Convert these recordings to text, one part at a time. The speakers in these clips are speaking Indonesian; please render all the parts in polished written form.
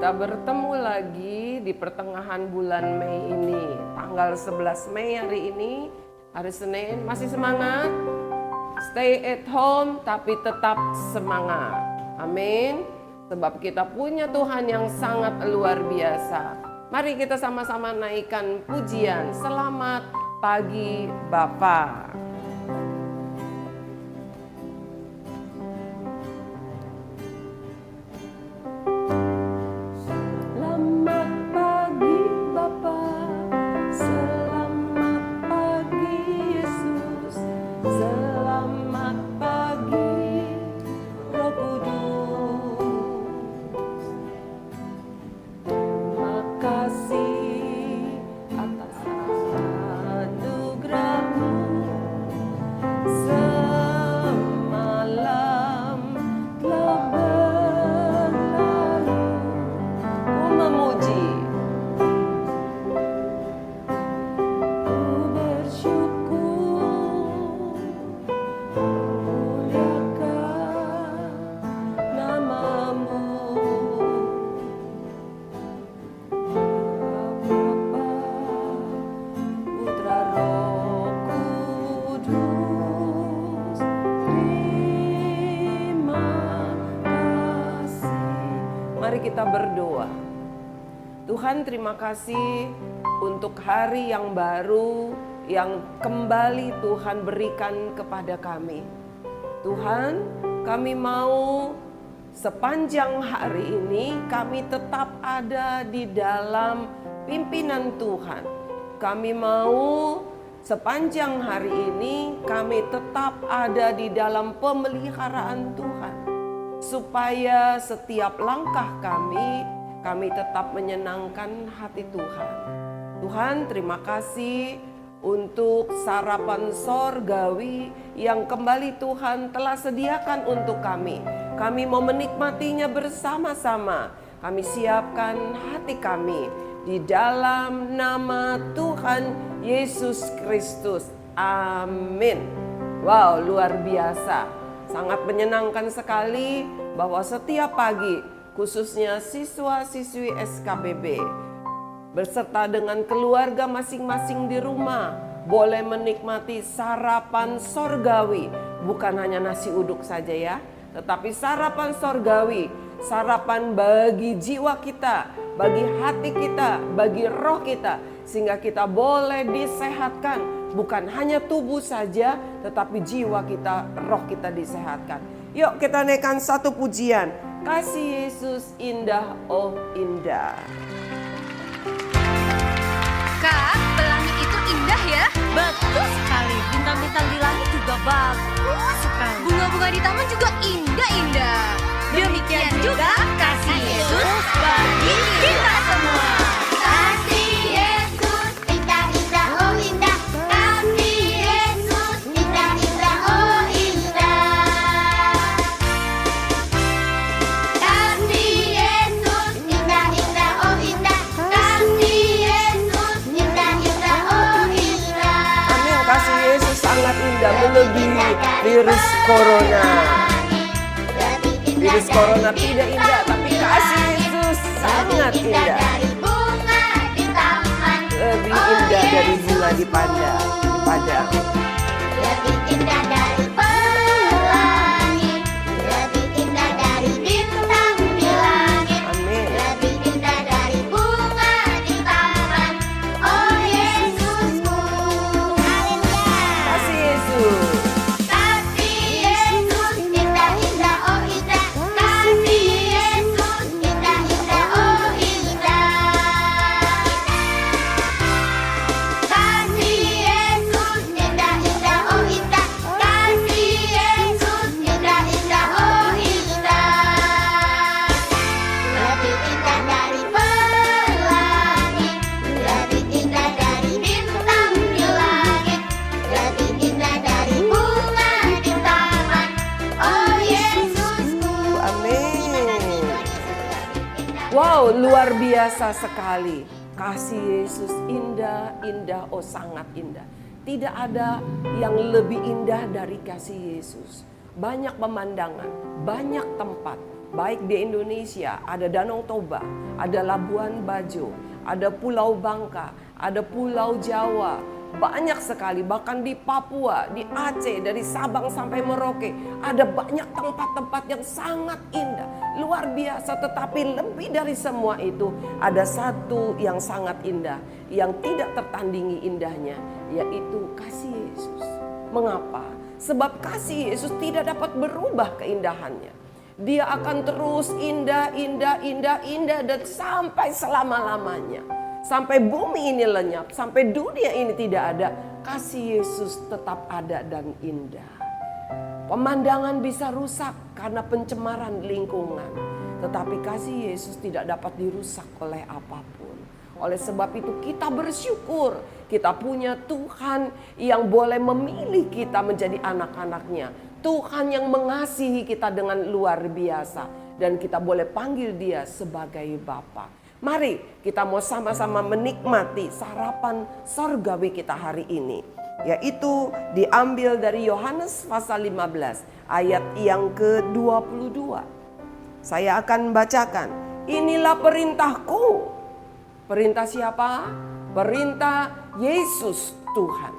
Kita bertemu lagi di pertengahan bulan Mei ini. Tanggal 11 Mei hari ini, hari Senin. Masih semangat? Stay at home tapi tetap semangat. Amin. Sebab kita punya Tuhan yang sangat luar biasa. Mari kita sama-sama naikkan pujian. Selamat pagi Bapa. Mari kita berdoa. Tuhan, terima kasih untuk hari yang baru yang kembali Tuhan berikan kepada kami. Tuhan, kami mau sepanjang hari ini kami tetap ada di dalam pimpinan Tuhan. Kami mau sepanjang hari ini kami tetap ada di dalam pemeliharaan Tuhan. Supaya setiap langkah kami tetap menyenangkan hati Tuhan. Tuhan, terima kasih untuk sarapan sorgawi yang kembali Tuhan telah sediakan untuk kami. Kami mau menikmatinya bersama-sama. Kami siapkan hati kami di dalam nama Tuhan Yesus Kristus. Amin. Wow, luar biasa. Sangat menyenangkan sekali bahwa setiap pagi, khususnya siswa-siswi SKBB, beserta dengan keluarga masing-masing di rumah, boleh menikmati sarapan sorgawi. Bukan hanya nasi uduk saja ya, tetapi sarapan sorgawi, sarapan bagi jiwa kita, bagi hati kita, bagi roh kita, sehingga kita boleh disehatkan. Bukan hanya tubuh saja, tetapi jiwa kita, roh kita disehatkan. Yuk kita naikkan satu pujian. Kasih Yesus indah, oh indah. Kak, pelangi itu indah ya? Betul sekali, bintang-bintang di langit juga bagus sekali. Bunga-bunga di taman juga indah-indah. Demikian juga kasih Yesus bagi kita semua. Kasih Yesus indah-indah, oh indah. Kasih Yesus indah-indah, oh indah. Kasih Yesus indah-indah, oh indah. Kasih Yesus indah-indah, oh indah. Amin, kasih Yesus sangat indah, melebihi virus corona. Virus corona tidak indah, tapi kasih Yesus sangat indah. Dari bunga di taman, Lebih indah dari bunga di padang. lebih indah dari pelangi, lebih indah dari bintang di langit, Amin. lebih indah dari bunga di taman. Oh Yesusku, haleluya. Kasih Yesus. Kasih Yesus indah-indah, oh indah. Kasih Yesus indah-indah, oh indah. Kasih Yesus indah-indah, oh indah. Kasih Yesus indah-indah, oh indah. Lebih indah dari pelangi, lebih indah dari bintang di langit, lebih indah dari bunga di taman. Oh Yesusku. Amin. Wow, luar biasa sekali. Kasih Yesus indah, indah, oh sangat indah. Tidak ada yang lebih indah dari kasih Yesus. Banyak pemandangan, banyak tempat, Baik di Indonesia, ada Danau Toba, ada Labuan Bajo, ada Pulau Bangka, ada Pulau Jawa, banyak sekali. Bahkan di Papua, di Aceh, dari Sabang sampai Merauke, ada banyak tempat-tempat yang sangat indah, luar biasa. Tetapi lebih dari semua itu, ada satu yang sangat indah, yang tidak tertandingi indahnya, yaitu kasih Yesus. Mengapa? Sebab kasih Yesus tidak dapat berubah keindahannya. Dia akan terus indah, indah, indah, indah, dan sampai selama-lamanya. Sampai bumi ini lenyap, sampai dunia ini tidak ada, kasih Yesus tetap ada dan indah. Pemandangan bisa rusak karena pencemaran lingkungan, tetapi kasih Yesus tidak dapat dirusak oleh apapun. Oleh sebab itu kita bersyukur kita punya Tuhan yang boleh memilih kita menjadi anak-anaknya. Tuhan yang mengasihi kita dengan luar biasa. Dan kita boleh panggil dia sebagai Bapa. Mari kita mau sama-sama menikmati sarapan sorgawi kita hari ini. Yaitu diambil dari Yohanes pasal 15 ayat yang ke-22. Saya akan bacakan. Inilah perintahku. Perintah siapa? Perintah Yesus Tuhan.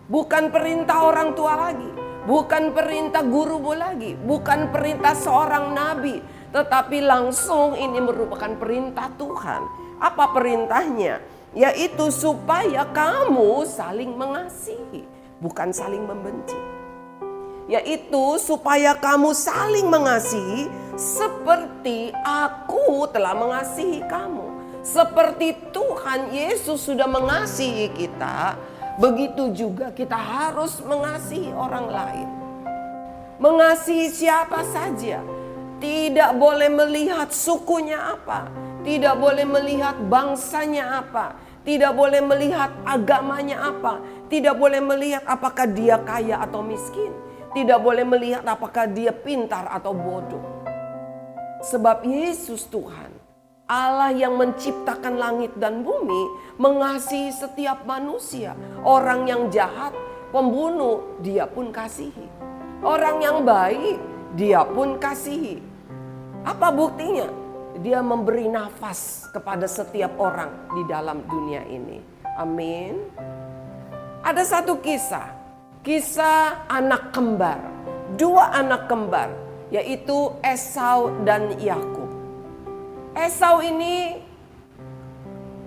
Bukan perintah orang tua lagi. Bukan perintah guru lagi. Bukan perintah seorang nabi. Tetapi langsung ini merupakan perintah Tuhan. Apa perintahnya? Yaitu supaya kamu saling mengasihi. Bukan saling membenci. Yaitu supaya kamu saling mengasihi seperti aku telah mengasihi kamu. Seperti Tuhan Yesus sudah mengasihi kita, begitu juga kita harus mengasihi orang lain. Mengasihi siapa saja. Tidak boleh melihat sukunya apa. Tidak boleh melihat bangsanya apa. Tidak boleh melihat agamanya apa. Tidak boleh melihat apakah dia kaya atau miskin. Tidak boleh melihat apakah dia pintar atau bodoh. Sebab Yesus Tuhan, Allah yang menciptakan langit dan bumi, mengasihi setiap manusia. Orang yang jahat, pembunuh, dia pun kasihi. Orang yang baik, dia pun kasihi. Apa buktinya? Dia memberi nafas kepada setiap orang di dalam dunia ini. Amin. Ada satu kisah. Kisah anak kembar. Dua anak kembar, yaitu Esau dan Yakub. Esau ini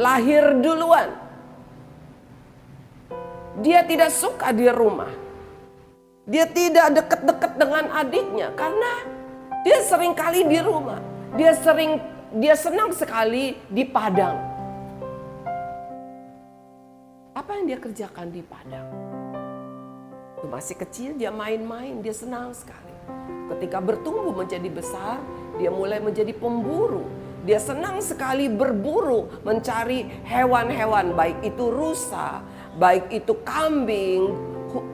lahir duluan. Dia tidak suka di rumah. Dia tidak dekat-dekat dengan adiknya karena dia sering kali di rumah. Dia senang sekali di padang. Apa yang dia kerjakan di padang? Masih kecil dia main-main, dia senang sekali. Ketika bertumbuh menjadi besar, dia mulai menjadi pemburu. Dia senang sekali berburu, mencari hewan-hewan, baik itu rusa, baik itu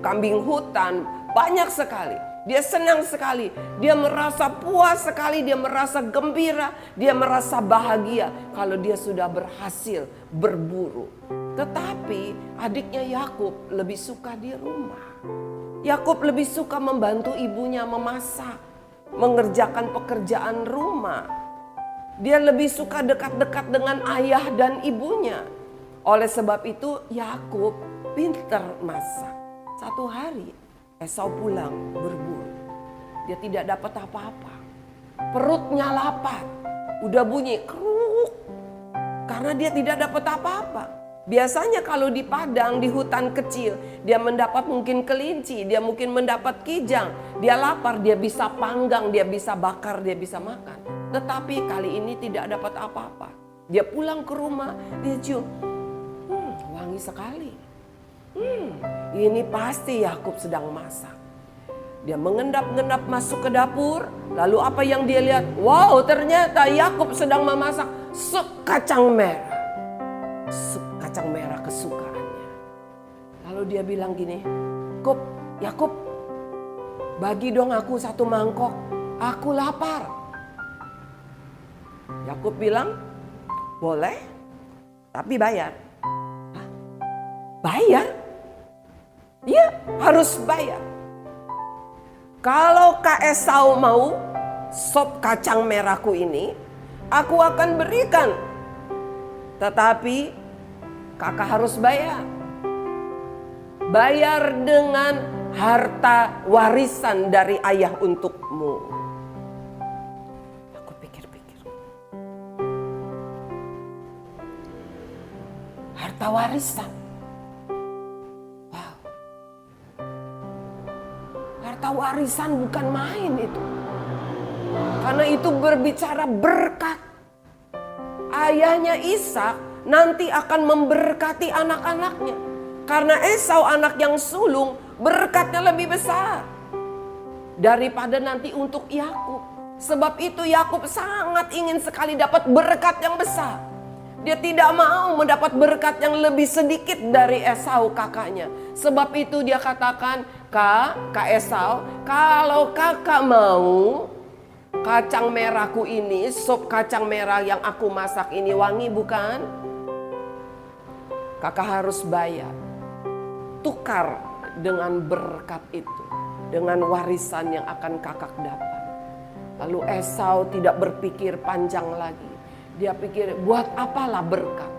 kambing hutan, banyak sekali. Dia senang sekali, dia merasa puas sekali, dia merasa gembira, dia merasa bahagia kalau dia sudah berhasil berburu. Tetapi adiknya Yakub lebih suka di rumah. Yakub lebih suka membantu ibunya memasak, mengerjakan pekerjaan rumah. Dia lebih suka dekat-dekat dengan ayah dan ibunya. Oleh sebab itu Yakub pintar masak. Satu hari Esau pulang berburu. Dia tidak dapat apa-apa. Perutnya lapar. Udah bunyi keruk. Karena dia tidak dapat apa-apa. Biasanya kalau di padang, di hutan kecil, dia mendapat mungkin kelinci, dia mungkin mendapat kijang. Dia lapar, dia bisa panggang, dia bisa bakar, dia bisa makan. Tetapi kali ini tidak dapat apa-apa. Dia pulang ke rumah, dia cium, wangi sekali. Ini pasti Yakub sedang masak. Dia mengendap-endap masuk ke dapur. Lalu apa yang dia lihat? Wow, ternyata Yakub sedang memasak sup kacang merah. Sup kacang merah kesukaannya. Lalu dia bilang gini, Yakub, bagi dong aku satu mangkok. Aku lapar. Yakub bilang, boleh, tapi bayar. Hah? Bayar? Iya, harus bayar. Kalau Kak Esau mau, sop kacang merahku ini aku akan berikan. Tetapi kakak harus bayar. Bayar dengan harta warisan dari ayah untukmu. Aku pikir-pikir. Harta warisan. Wow. Harta warisan bukan main itu. Karena itu berbicara berkat. Ayahnya Ishak nanti akan memberkati anak-anaknya. Karena Esau anak yang sulung, berkatnya lebih besar daripada nanti untuk Yakub. Sebab itu Yakub sangat ingin sekali dapat berkat yang besar. Dia tidak mau mendapat berkat yang lebih sedikit dari Esau kakaknya. Sebab itu dia katakan, Kak Esau, kalau kakak mau kacang merahku ini, sop kacang merah yang aku masak ini wangi bukan? Kakak harus bayar. Tukar dengan berkat itu, dengan warisan yang akan kakak dapat. Lalu Esau tidak berpikir panjang lagi. Dia pikir, buat apalah berkat?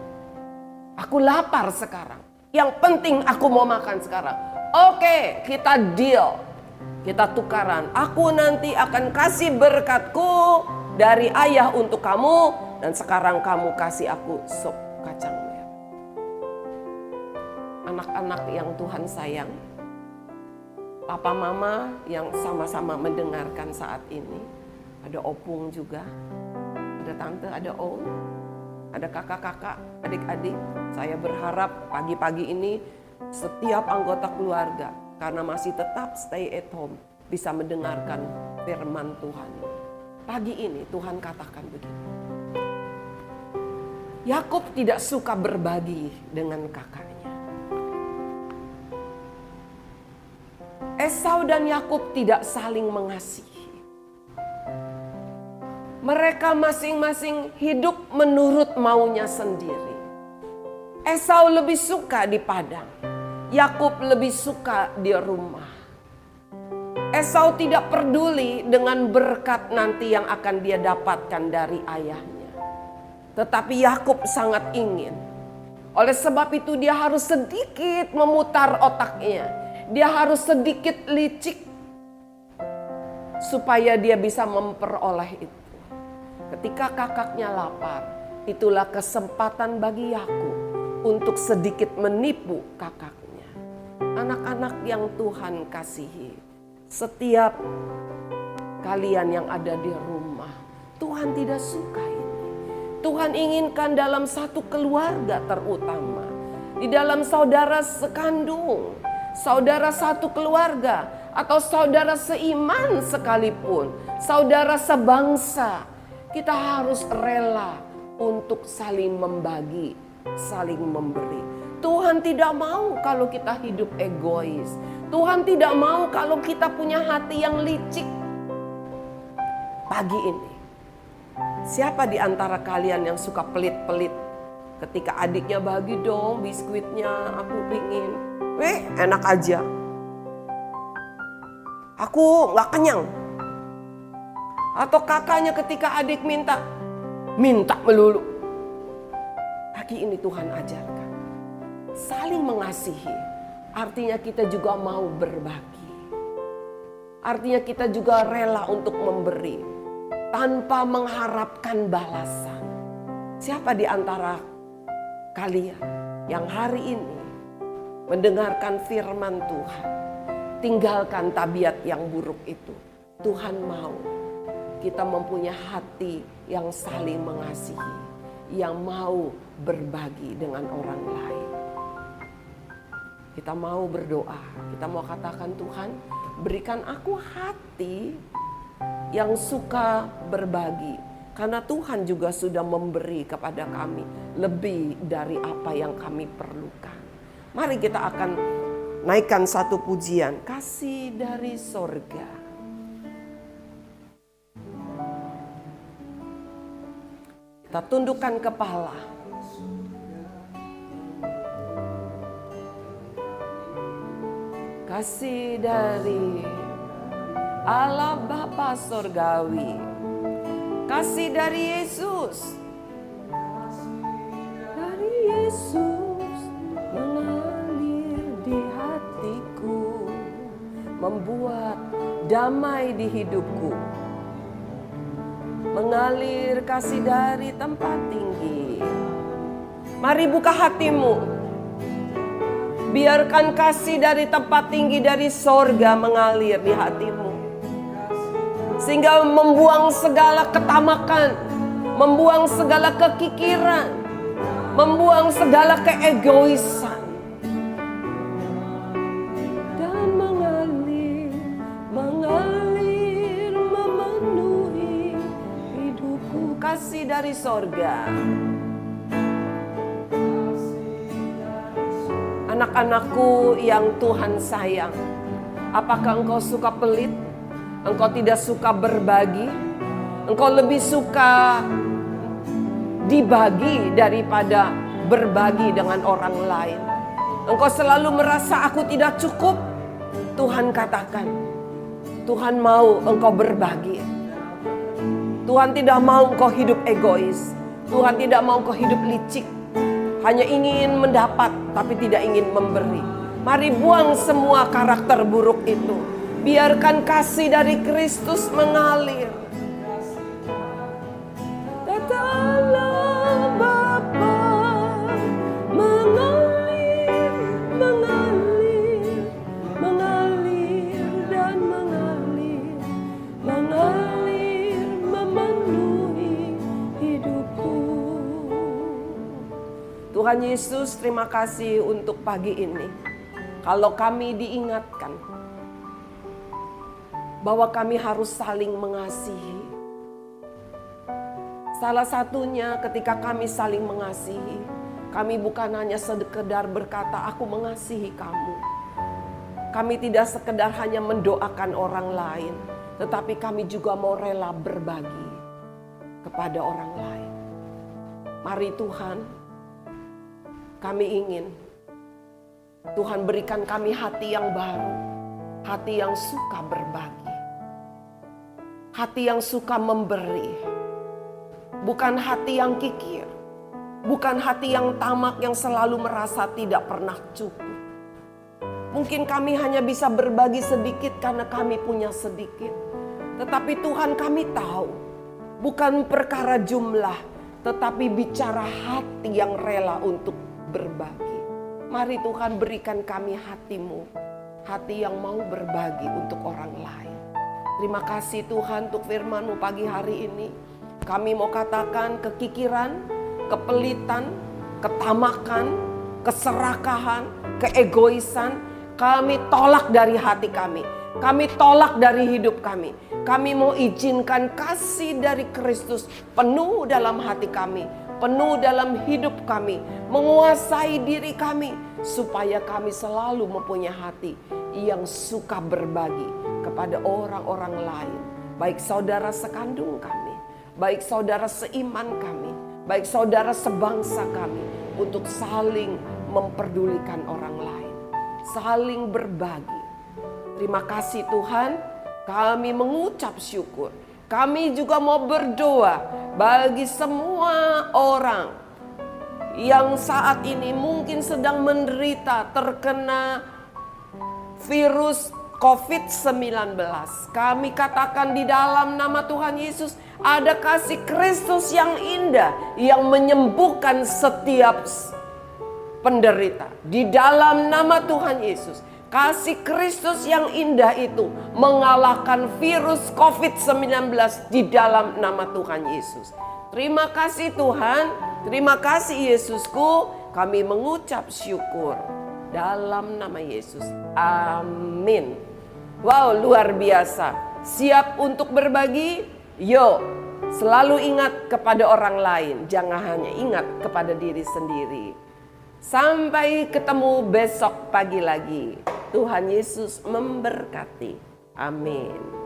Aku lapar sekarang. Yang penting aku mau makan sekarang. Oke, kita deal. Kita tukaran. Aku nanti akan kasih berkatku dari ayah untuk kamu. Dan sekarang kamu kasih aku sop kacang merah. Anak-anak yang Tuhan sayang. Papa mama yang sama-sama mendengarkan saat ini. Ada opung juga. Ada tante, ada om. Ada kakak-kakak, adik-adik. Saya berharap pagi-pagi ini setiap anggota keluarga, karena masih tetap stay at home, bisa mendengarkan firman Tuhan. Pagi ini Tuhan katakan begini. Yakub tidak suka berbagi dengan kakaknya. Esau dan Yakub tidak saling mengasihi. Mereka masing-masing hidup menurut maunya sendiri. Esau lebih suka di padang. Yakub lebih suka di rumah. Esau tidak peduli dengan berkat nanti yang akan dia dapatkan dari ayahnya. Tetapi Yakub sangat ingin. Oleh sebab itu dia harus sedikit memutar otaknya. Dia harus sedikit licik supaya dia bisa memperoleh itu. Ketika kakaknya lapar, itulah kesempatan bagi Yakub untuk sedikit menipu kakaknya. Anak-anak yang Tuhan kasihi, setiap kalian yang ada di rumah, Tuhan tidak suka ini. Tuhan inginkan dalam satu keluarga terutama, di dalam saudara sekandung, saudara satu keluarga, atau saudara seiman sekalipun, saudara sebangsa, kita harus rela untuk saling membagi, saling memberi. Tuhan tidak mau kalau kita hidup egois. Tuhan tidak mau kalau kita punya hati yang licik. Pagi ini, siapa di antara kalian yang suka pelit-pelit? Ketika adiknya bagi dong biskuitnya, aku pingin. Enak aja. Aku gak kenyang. Atau kakaknya ketika adik minta melulu. Pagi ini Tuhan ajarkan. Saling mengasihi. Artinya kita juga mau berbagi. Artinya kita juga rela untuk memberi. Tanpa mengharapkan balasan. Siapa di antara kalian yang hari ini mendengarkan firman Tuhan, tinggalkan tabiat yang buruk itu. Tuhan mau kita mempunyai hati yang saling mengasihi, yang mau berbagi dengan orang lain. Kita mau berdoa, kita mau katakan, Tuhan, berikan aku hati yang suka berbagi. Karena Tuhan juga sudah memberi kepada kami lebih dari apa yang kami perlukan. Mari kita akan naikkan satu pujian, kasih dari sorga. Kita tundukkan kepala. Kasih dari Allah Bapa Sorgawi, kasih dari Yesus mengalir di hatiku, membuat damai di hidupku. Mengalir kasih dari tempat tinggi. Mari buka hatimu. Biarkan kasih dari tempat tinggi dari sorga mengalir di hatimu. Sehingga membuang segala ketamakan, membuang segala kekikiran, membuang segala keegoisan. Dan mengalir memenuhi hidupku. Kasih dari sorga. Anak-anakku yang Tuhan sayang, apakah engkau suka pelit? Engkau tidak suka berbagi? Engkau lebih suka dibagi daripada berbagi dengan orang lain? Engkau selalu merasa aku tidak cukup? Tuhan katakan, Tuhan mau engkau berbagi. Tuhan tidak mau engkau hidup egois. Tuhan tidak mau engkau hidup licik. Hanya ingin mendapat tapi tidak ingin memberi. Mari buang semua karakter buruk itu. Biarkan kasih dari Kristus mengalir. Datanglah Bapa, mengalir, mengalir, mengalir dan mengalir, mengalir memenuhi hidupku. Tuhan Yesus, terima kasih untuk pagi ini. Kalau kami diingatkan bahwa kami harus saling mengasihi. Salah satunya ketika kami saling mengasihi, kami bukan hanya sekedar berkata aku mengasihi kamu. Kami tidak sekedar hanya mendoakan orang lain, tetapi kami juga mau rela berbagi kepada orang lain. Mari Tuhan, kami ingin Tuhan berikan kami hati yang baru, hati yang suka berbagi, hati yang suka memberi, bukan hati yang kikir, bukan hati yang tamak yang selalu merasa tidak pernah cukup. Mungkin kami hanya bisa berbagi sedikit karena kami punya sedikit, tetapi Tuhan kami tahu bukan perkara jumlah, tetapi bicara hati yang rela untuk berbagi. Mari Tuhan berikan kami hati-Mu, hati yang mau berbagi untuk orang lain. Terima kasih Tuhan untuk firman-Mu pagi hari ini. Kami mau katakan kekikiran, kepelitan, ketamakan, keserakahan, keegoisan, kami tolak dari hati kami. Kami tolak dari hidup kami. Kami mau izinkan kasih dari Kristus penuh dalam hati kami, penuh dalam hidup kami, menguasai diri kami, supaya kami selalu mempunyai hati yang suka berbagi kepada orang-orang lain, baik saudara sekandung kami, baik saudara seiman kami, baik saudara sebangsa kami, untuk saling memperdulikan orang lain, saling berbagi. Terima kasih Tuhan, kami mengucap syukur. Kami juga mau berdoa bagi semua orang yang saat ini mungkin sedang menderita terkena virus COVID-19. Kami katakan di dalam nama Tuhan Yesus ada kasih Kristus yang indah yang menyembuhkan setiap penderita. Di dalam nama Tuhan Yesus, kasih Kristus yang indah itu mengalahkan virus COVID-19 di dalam nama Tuhan Yesus. Terima kasih Tuhan, terima kasih Yesusku, kami mengucap syukur dalam nama Yesus. Amin. Wow, luar biasa. Siap untuk berbagi? Yuk, selalu ingat kepada orang lain, jangan hanya ingat kepada diri sendiri. Sampai ketemu besok pagi lagi. Tuhan Yesus memberkati. Amin.